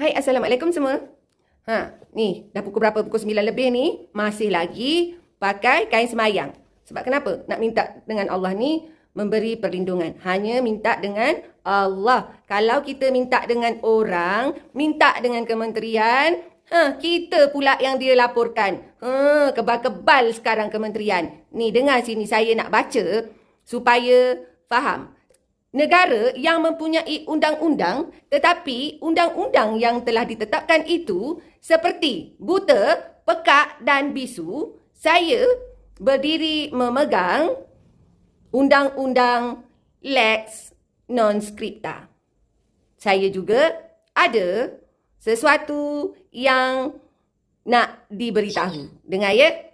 Hai, Assalamualaikum semua. Ni dah pukul berapa? Pukul 9 lebih ni. Masih lagi pakai kain semayang. Sebab kenapa? Nak minta dengan Allah ni memberi perlindungan. Hanya minta dengan Allah. Kalau kita minta dengan orang, minta dengan kementerian, kita pula yang dia laporkan. Kebal-kebal sekarang kementerian. Ni dengar sini, saya nak baca supaya faham. Negara yang mempunyai undang-undang, tetapi undang-undang yang telah ditetapkan itu seperti buta, pekak dan bisu, saya berdiri memegang undang-undang Lex Non Scripta. Saya juga ada sesuatu yang nak diberitahu. Dengar ya?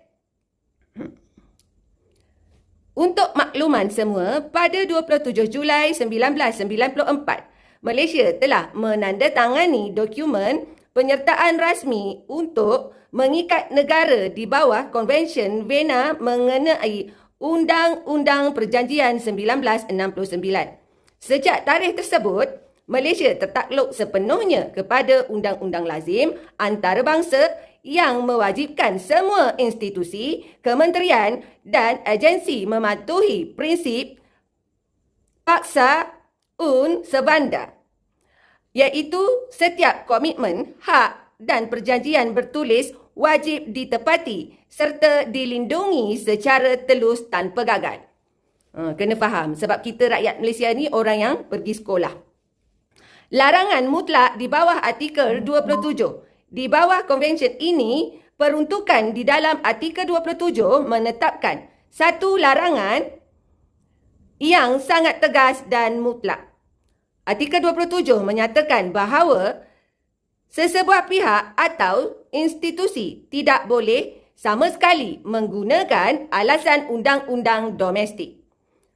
Untuk makluman semua, pada 27 Julai 1994, Malaysia telah menandatangani dokumen penyertaan rasmi untuk mengikat negara di bawah Konvensyen Vienna mengenai Undang-Undang Perjanjian 1969. Sejak tarikh tersebut, Malaysia tertakluk sepenuhnya kepada undang-undang lazim antarabangsa yang mewajibkan semua institusi, kementerian dan agensi mematuhi prinsip paksa un servanda, iaitu setiap komitmen, hak dan perjanjian bertulis wajib ditepati serta dilindungi secara telus tanpa gagal. Kena faham sebab kita rakyat Malaysia ni orang yang pergi sekolah. Larangan mutlak di bawah artikel 27 di bawah konvensyen ini, peruntukan di dalam artikel 27 menetapkan satu larangan yang sangat tegas dan mutlak. Artikel 27 menyatakan bahawa sesebuah pihak atau institusi tidak boleh sama sekali menggunakan alasan undang-undang domestik,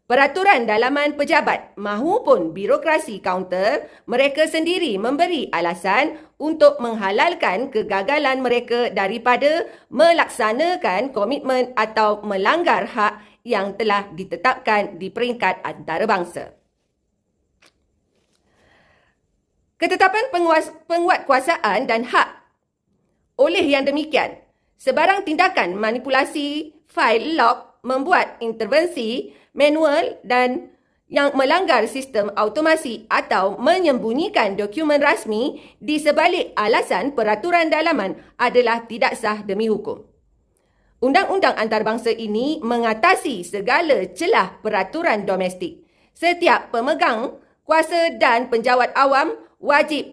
peraturan dalaman pejabat mahupun birokrasi kaunter mereka sendiri memberi alasan untuk menghalalkan kegagalan mereka daripada melaksanakan komitmen atau melanggar hak yang telah ditetapkan di peringkat antarabangsa. Ketetapan penguatkuasaan dan hak. Oleh yang demikian, sebarang tindakan manipulasi fail log, membuat intervensi manual dan yang melanggar sistem automasi atau menyembunyikan dokumen rasmi di sebalik alasan peraturan dalaman adalah tidak sah demi hukum. Undang-undang antarabangsa ini mengatasi segala celah peraturan domestik. Setiap pemegang kuasa dan penjawat awam wajib